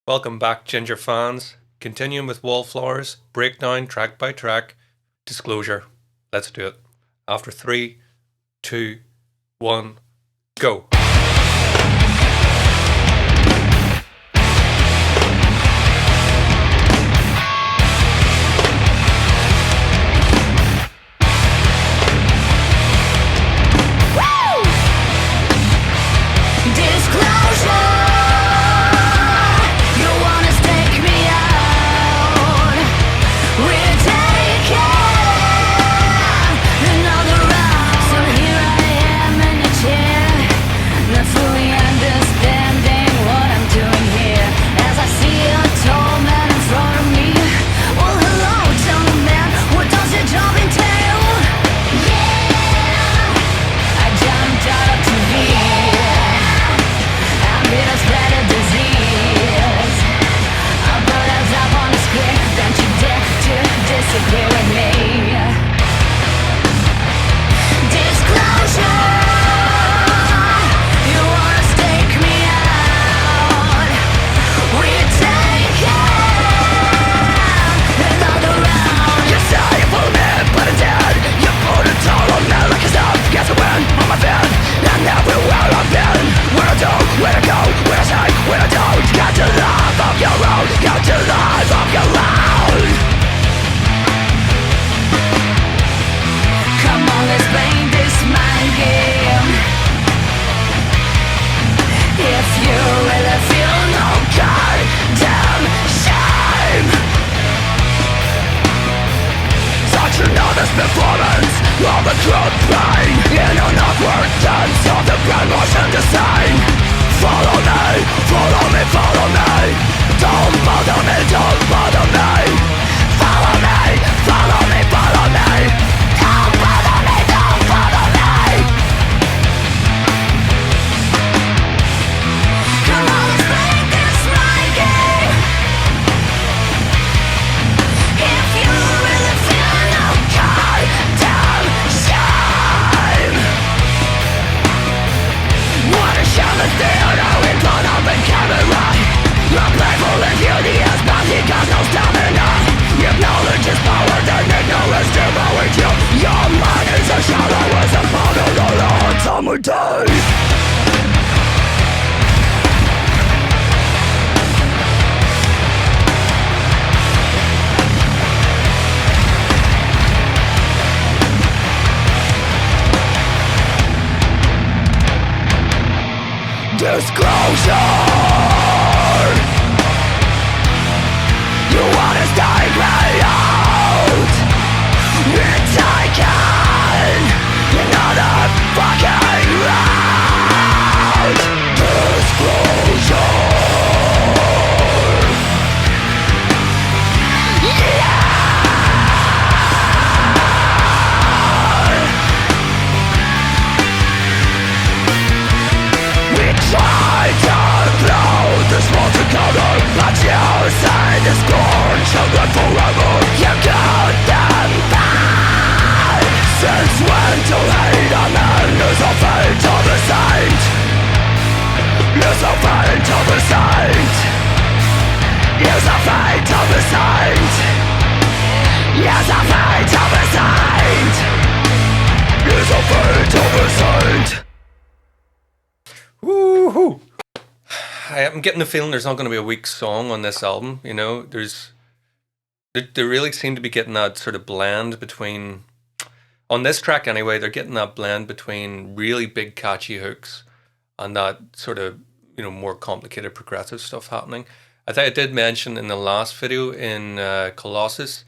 Welcome back, Jinjer fans. Continuing with Wallflowers, breakdown track by track, disclosure. Let's do it. After three, two, one, go. Performance of a crude brain in an awkward dance of the brainwash and design. Follow me, follow me, follow me. Don't bother me, don't bother me. Follow me, follow me, follow me. Don't bother me, don't bother me. Come on, let's make this my game. If you really feel no goddamn shame, what a shaman theater in front of a camera. You're playful and beauteous, but he got no stamina. If knowledge is power, then ignorance devours you. Your mind is a shadow as a model of the hard summer day. Disclosure. You wanna stay me out? You're taking another fucking route. Disclosure. Try to blow this world together, but you say the scorn children forever. You got them back. Since when to hate a man is a fate of a saint? Is a fate of a saint? Is a fate of a saint? Is a fate of a saint? Is a fate of a saint? Woohoo! I'm getting the feeling there's not going to be a weak song on this album. You know, they really seem to be getting that sort of blend between, on this track anyway, they're getting that blend between really big catchy hooks and that sort of, more complicated progressive stuff happening. I think I did mention in the last video in Colossus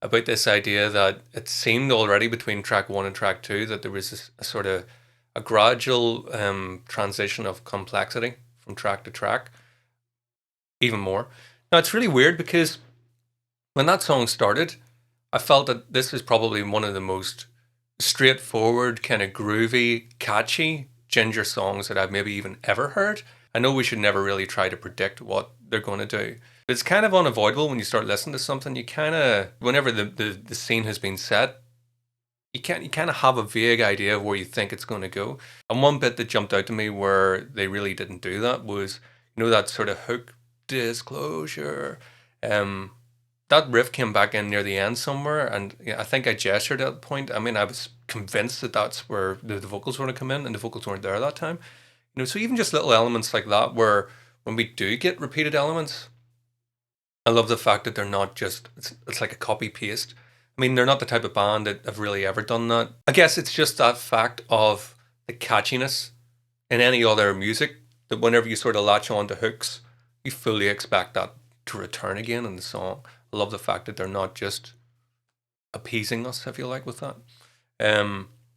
about this idea that it seemed already between track one and track two that there was a sort of a gradual transition of complexity from track to track, even more. Now, it's really weird because when that song started, I felt that this was probably one of the most straightforward, kind of groovy, catchy Jinjer songs that I've maybe even ever heard. I know we should never really try to predict what they're going to do. But it's kind of unavoidable when you start listening to something. You kind of, whenever the scene has been set, you kind of have a vague idea of where you think it's going to go. And one bit that jumped out to me where they really didn't do that was, that sort of hook disclosure. That riff came back in near the end somewhere, and yeah, I think I gestured at that point. I mean, I was convinced that that's where the vocals were going to come in, and the vocals weren't there that time. So even just little elements like that, where when we do get repeated elements, I love the fact that they're not just, it's like a copy paste. I mean, they're not the type of band that have really ever done that. I guess it's just that fact of the catchiness in any other music, that whenever you sort of latch on to hooks, you fully expect that to return again in the song. I love the fact that they're not just appeasing us, if you like, with that.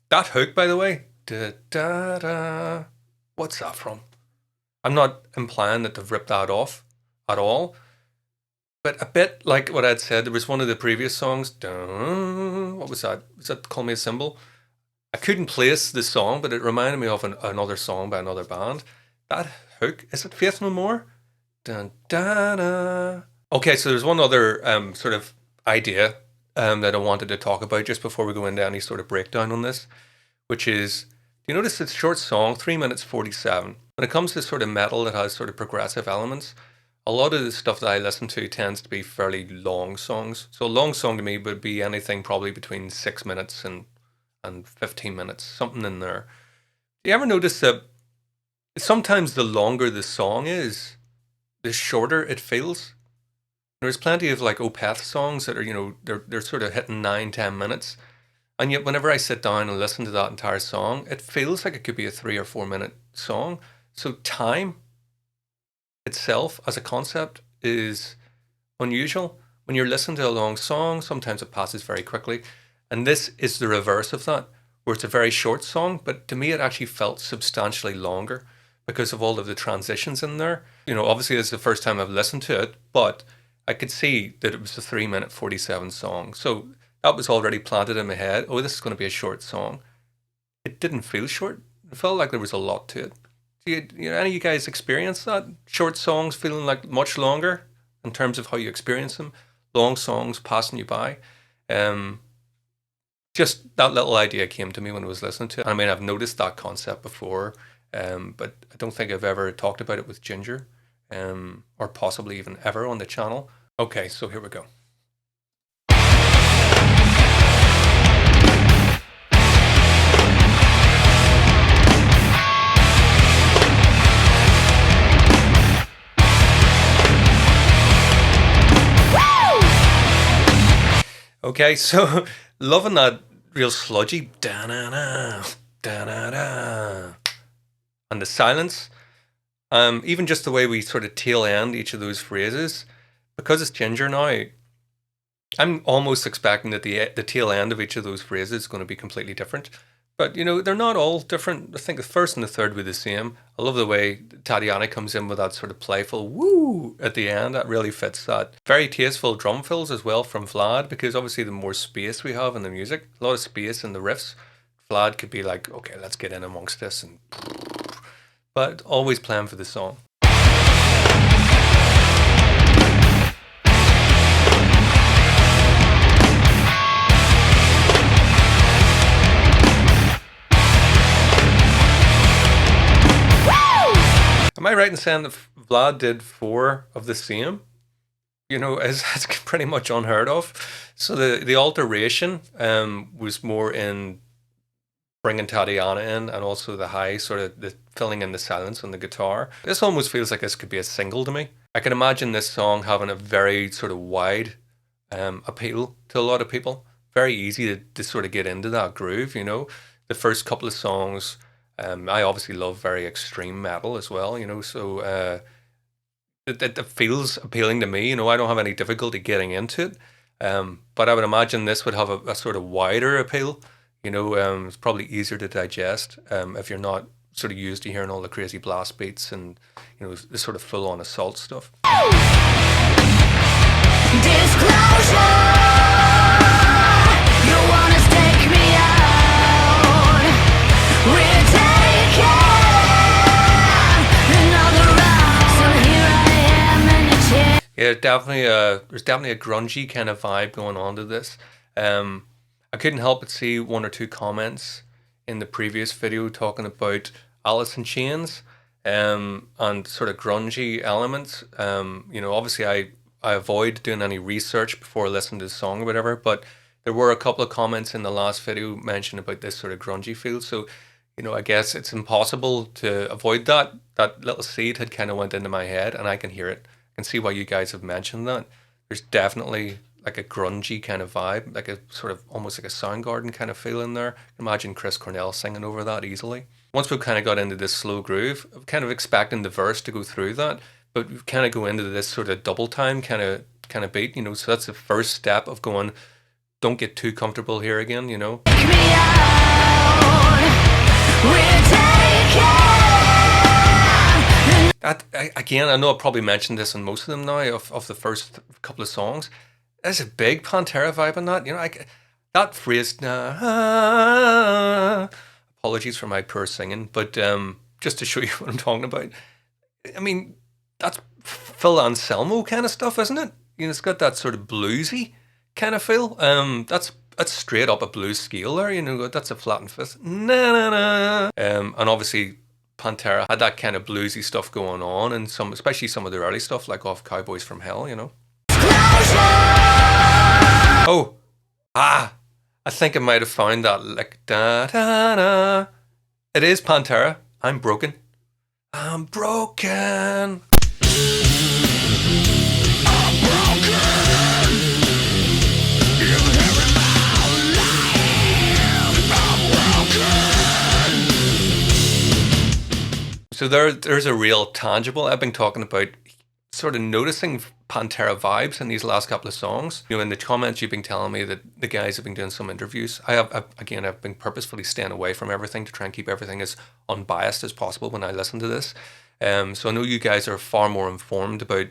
That hook, by the way, da da da, what's that from? I'm not implying that they've ripped that off at all, but a bit like what I'd said, there was one of the previous songs, what was that? Was that Call Me a Symbol? I couldn't place the song, but it reminded me of another song by another band. That hook, is it Faith No More? Dun, da, da. Okay, so there's one other sort of idea that I wanted to talk about just before we go into any sort of breakdown on this, which is, do you notice it's a short song, 3 minutes 47? When it comes to sort of metal that has sort of progressive elements, a lot of the stuff that I listen to tends to be fairly long songs. So a long song to me would be anything probably between 6 minutes and 15 minutes, something in there. Do you ever notice that sometimes the longer the song is, the shorter it feels? There's plenty of like Opeth songs that are, they're sort of hitting 9-10 minutes. And yet whenever I sit down and listen to that entire song, it feels like it could be a 3 or 4 minute song. So time itself as a concept is unusual. When you're listening to a long song, sometimes it passes very quickly. And this is the reverse of that, where it's a very short song, but to me it actually felt substantially longer because of all of the transitions in there. Obviously this is the first time I've listened to it, but I could see that it was a 3 minute 47 song. So that was already planted in my head. Oh, this is going to be a short song. It didn't feel short. It felt like there was a lot to it. Do any of you guys experience that? Short songs feeling like much longer in terms of how you experience them. Long songs passing you by. Just that little idea came to me when I was listening to it. I mean, I've noticed that concept before, but I don't think I've ever talked about it with Jinjer, or possibly even ever on the channel. Okay, so here we go. Okay, so loving that real sludgy da-na-na, da-na-na, and the silence. Even just the way we sort of tail end each of those phrases, because it's Jinjer now, I'm almost expecting that the tail end of each of those phrases is going to be completely different. But, they're not all different. I think the first and the third were the same. I love the way Tatiana comes in with that sort of playful woo at the end. That really fits that. Very tasteful drum fills as well from Vlad, because obviously the more space we have in the music, a lot of space in the riffs, Vlad could be like, okay, let's get in amongst this, but always playing for the song. Am I right in saying that Vlad did 4 of the same? It's pretty much unheard of. So the alteration was more in bringing Tatiana in, and also the high, sort of the filling in the silence on the guitar. This almost feels like this could be a single to me. I can imagine this song having a very sort of wide appeal to a lot of people. Very easy to sort of get into that groove, The first couple of songs, I obviously love very extreme metal as well, so it feels appealing to me. I don't have any difficulty getting into it, but I would imagine this would have a sort of wider appeal. It's probably easier to digest if you're not sort of used to hearing all the crazy blast beats and the sort of full-on assault stuff. Disclosure, you wanna stake me out. We're taking another round, so here I am in a chair. Yeah, there's definitely a grungy kind of vibe going on to this. I couldn't help but see 1 or 2 comments in the previous video talking about Alice in Chains. and sort of grungy elements. Obviously I avoid doing any research before listening to the song or whatever, but there were a couple of comments in the last video mentioned about this sort of grungy feel. So, I guess it's impossible to avoid that. That little seed had kind of went into my head and I can hear it. I can see why you guys have mentioned that. There's definitely like a grungy kind of vibe, like a sort of almost like a Soundgarden kind of feel in there. Imagine Chris Cornell singing over that easily. Once we've kind of got into this slow groove, I'm kind of expecting the verse to go through that, but we kind of go into this sort of double time kind of beat, so that's the first step of going, don't get too comfortable here again, Again, I know I probably mentioned this on most of them now, of the first couple of songs. There's a big Pantera vibe in that. That phrase, apologies for my poor singing, but just to show you what I'm talking about. I mean, that's Phil Anselmo kind of stuff, isn't it? It's got that sort of bluesy kind of feel. That's straight up a blues scale there, that's a flat and fifth. Na-na-na. And obviously Pantera had that kind of bluesy stuff going on, and especially some of the early stuff, like off Cowboys from Hell, Oh, I think I might have found that, like, da-da-da. It is Pantera. I'm broken. I'm broken. So there's a real tangible. I've been talking about sort of noticing Pantera vibes in these last couple of songs. In the comments you've been telling me that the guys have been doing some interviews. I've been purposefully staying away from everything to try and keep everything as unbiased as possible when I listen to this. So I know you guys are far more informed about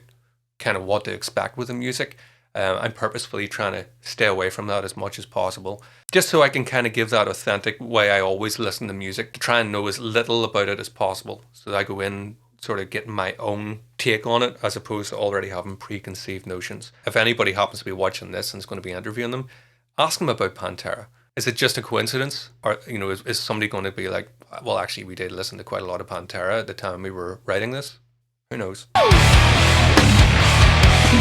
kind of what to expect with the music. I'm purposefully trying to stay away from that as much as possible, just so I can kind of give that authentic way I always listen to music, to try and know as little about it as possible, so that I go in sort of getting my own take on it, as opposed to already having preconceived notions. If anybody happens to be watching this and is going to be interviewing them, ask them about Pantera. Is it just a coincidence? Or, is somebody going to be like, well, actually, we did listen to quite a lot of Pantera at the time we were writing this? Who knows?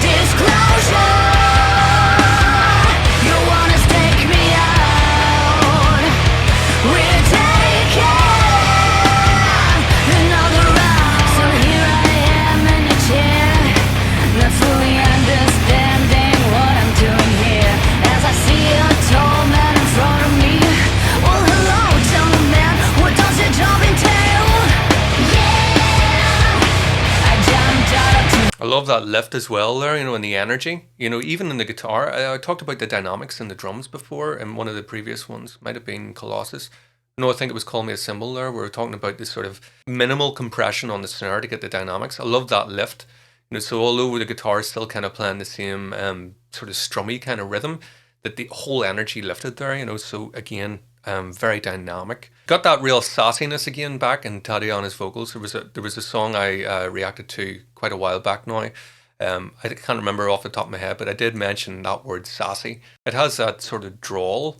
Disclosure. You wanna stake me out. We're taking another round. So here I am in a chair, not fully understanding what I'm doing here. As I see a tall man in front of me. Well, hello, gentleman, what does your job entail? Yeah, I jumped out of I love that lift as well there, and the energy. Even in the guitar. I talked about the dynamics in the drums before in one of the previous ones. Might have been Colossus. No, I think it was Call Me a Symbol there. We were talking about this sort of minimal compression on the snare to get the dynamics. I love that lift. So although the guitar is still kind of playing the same sort of strummy kind of rhythm, that the whole energy lifted there, so again, very dynamic. Got that real sassiness again back in Tatiana's vocals. There was a song I reacted to quite a while back now. I can't remember off the top of my head, but I did mention that word sassy. It has that sort of drawl,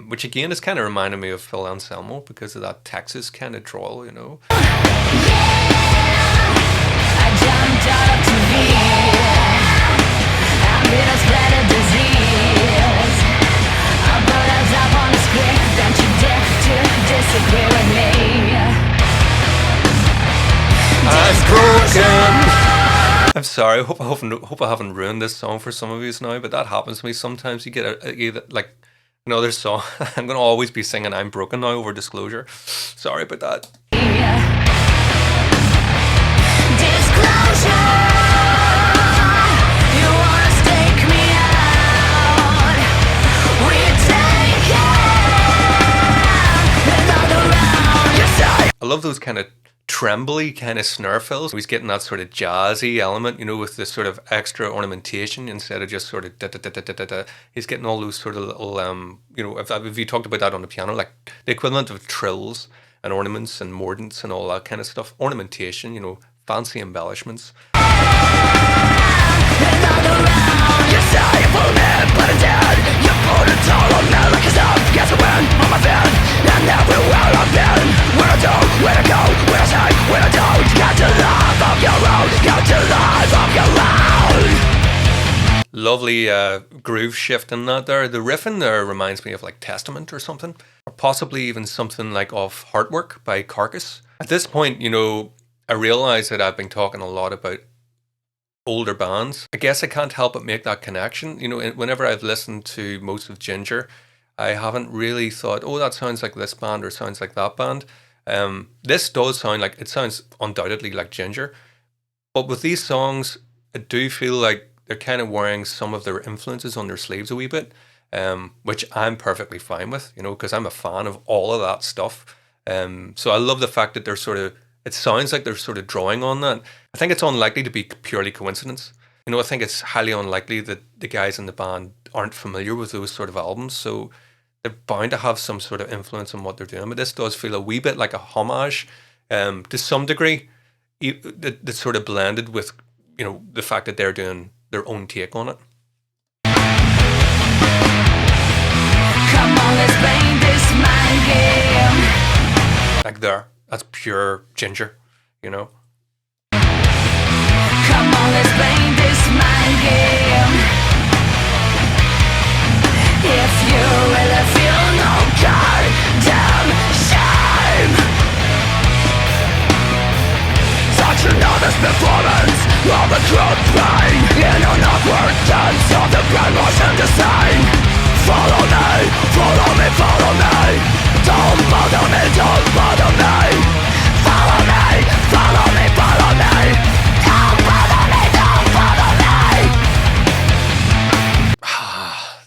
which again is kind of reminding me of Phil Anselmo because of that Texas kind of drawl, Yeah, I jumped out of TV. I'm in a spread disease. I put us up on the square. Don't you dare to disagree with me. I'm broken. I'm sorry. I hope I haven't ruined this song for some of you now, but that happens to me sometimes. You get like another song. I'm gonna always be singing "I'm Broken" now over Disclosure. Sorry about that. Disclosure. You wanna stake me out? We're taking another round. Yes, I love those kind of trembly kind of snare fills. He's getting that sort of jazzy element, with this sort of extra ornamentation instead of just sort of da da da da da da. He's getting all those sort of little, if you talked about that on the piano, like the equivalent of trills and ornaments and mordants and all that kind of stuff. Ornamentation, fancy embellishments. Another round. You say, but dead. Hold it all on me like a stop. Guess I win on my fin. And everywhere I've been. Where to do, where to go, where to take, where to do. Got to live of your own. Got to live of your own. Lovely groove shift in that there. The riff in there reminds me of like Testament or something. Or possibly even something like off Heartwork by Carcass. At this point, you know, I realize that I've been talking a lot about older bands. I guess I can't help but make that connection. You know, whenever I've listened to most of Jinjer, I haven't really thought, oh, that sounds like this band or sounds like that band. This does sound like, it sounds undoubtedly like Jinjer. But with these songs, I do feel like they're kind of wearing some of their influences on their sleeves a wee bit, which I'm perfectly fine with, you know, because I'm a fan of all of that stuff. So I love the fact that they're sort of, it sounds like they're sort of drawing on that. I think it's unlikely to be purely coincidence. You know, I think it's highly unlikely that the guys in the band aren't familiar with those sort of albums. So they're bound to have some sort of influence on what they're doing. But this does feel a wee bit like a homage to some degree, that's sort of blended with, you know, the fact that they're doing their own take on it. Come on, let's play this mind game. Like there, that's pure Jinjer, you know. Come on, let's play this mind game. If you really feel no goddamn shame, such another's performance of a crude pain in an awkward dance of the brainwash and design. Follow me, follow me, follow me. Don't bother me, don't bother me. Follow me, follow me, follow me. Don't bother me, don't bother me.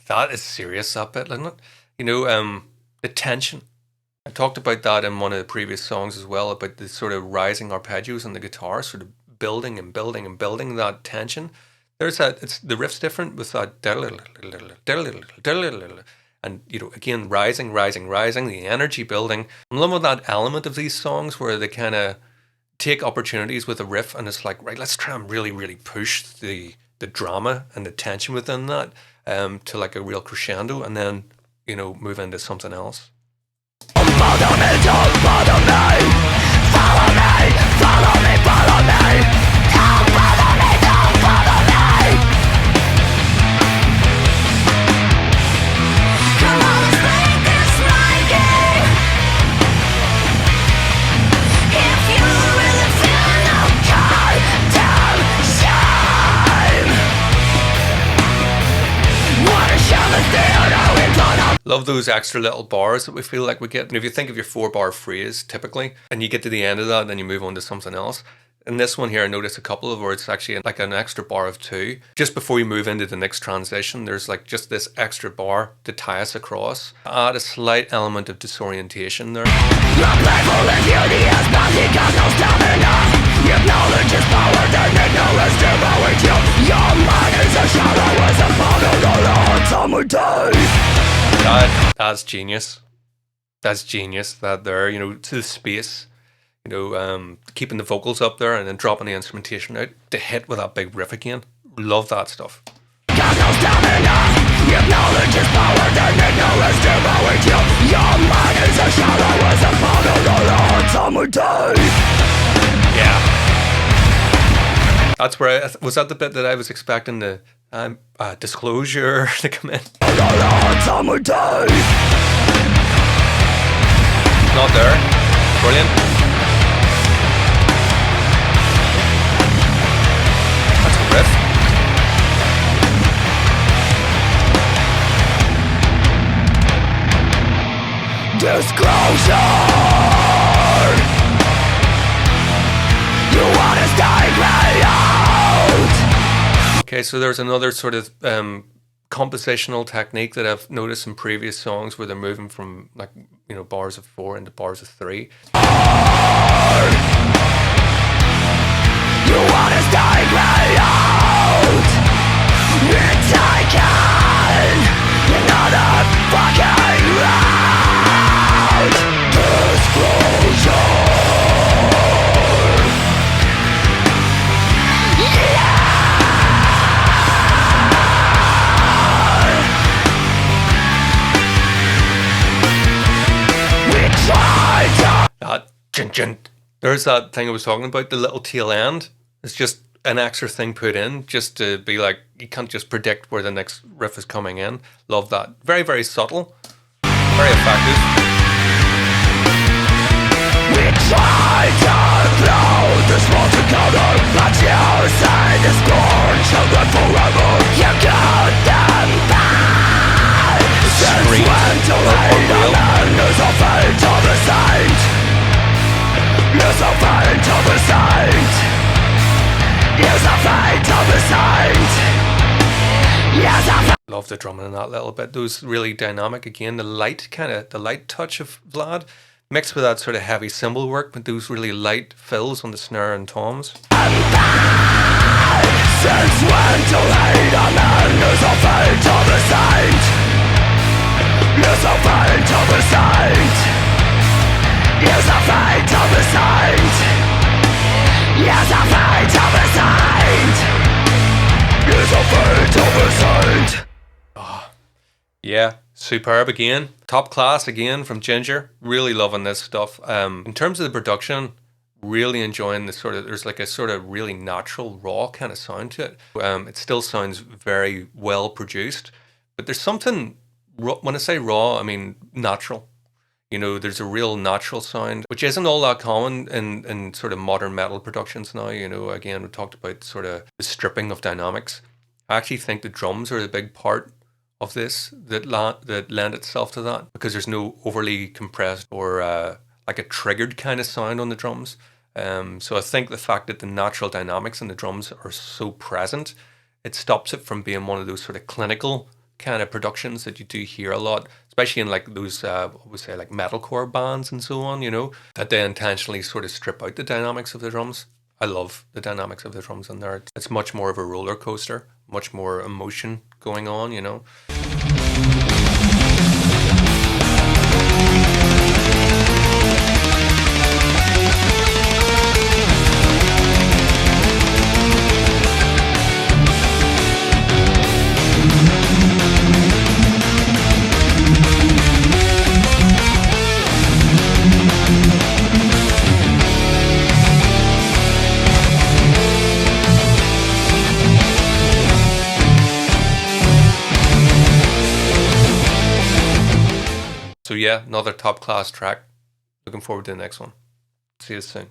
That is serious, that bit, isn't it? You know, the tension. I talked about that in one of the previous songs as well, about the sort of rising arpeggios on the guitar, sort of building and building and building that tension. There's that, it's the riff's different with that, and you know, again, rising, the energy building. I'm loving that element of these songs where they kind of take opportunities with a riff, and it's like, right, let's try and really, really push the drama and the tension within that to like a real crescendo, and then, you know, move into something else. Don't bother me, don't bother me. Follow me, follow me, follow me. Don't bother me, don't bother me. Come on, let's play this mind game. If you really feel no goddamn shame, what a shame is there now in front of. Love those extra little bars that we feel like we get. And if you think of your 4-bar phrase typically, and you get to the end of that, and then you move on to something else. In this one here, I noticed a couple of words actually like an extra bar of 2. Just before you move into the next transition, there's like just this extra bar to tie us across. Add a slight element of disorientation there. You're playful and beauty has bounty, got no stamina. Your knowledge is power, then ignorance devoured you. Your mind is a shadow, as a bottle on a hot summer day. That's genius. That's genius. That there, you know, to the space. You know, keeping the vocals up there and then dropping the instrumentation out to hit with that big riff again. Love that stuff. Got no stamina. Your knowledge is power, then ignorance devoured you. Your mind is a shadow, as a bottle on a hot summer day. Yeah. That's where was that the bit that I was expecting the disclosure to come in. On a hot summer day. Not there. Brilliant. That's a riff. Disclosure. You wanna stay me out. Okay, so there's another sort of compositional technique that I've noticed in previous songs where they're moving from, like, you know, bars of 4 into bars of 3. You wanna stay me out. You're taking another fucking round. Disclosure. Jin, jin. There's that thing I was talking about, the little tail end. It's just an extra thing put in just to be like, you can't just predict where the next riff is coming in. Love that. Very, very subtle. Very effective. We try to blow this world together, but you say this born children forever. You got them back. Since when to hate a man is a fate of a saint. Is a fate of a saint. Is a fate of a saint. Yes, a fate. Love the drumming in that little bit. Those really dynamic again. The light touch of Vlad, mixed with that sort of heavy cymbal work, but those really light fills on the snare and toms. Since when to hate a man is a fate of a saint. Is a fate of a saint. Is a fate of a saint. Is a fate of a saint. Is a fate of a saint. Yeah, superb again. Top class again from Jinjer. Really loving this stuff. In terms of the production, really enjoying the sort of, there's like a sort of really natural, raw kind of sound to it. It still sounds very well produced, but there's something, when I say raw, I mean natural. You know, there's a real natural sound, which isn't all that common in sort of modern metal productions now. You know, again, we talked about sort of the stripping of dynamics. I actually think the drums are a big part of this that lend itself to that, because there's no overly compressed or like a triggered kind of sound on the drums. So I think the fact that the natural dynamics in the drums are so present, it stops it from being one of those sort of clinical kind of productions that you do hear a lot, especially in like those, what would say, like metalcore bands and so on, you know, that they intentionally sort of strip out the dynamics of the drums. I love the dynamics of the drums in there. It's much more of a roller coaster, much more emotion going on, you know. So yeah, another top class track. Looking forward to the next one. See you soon.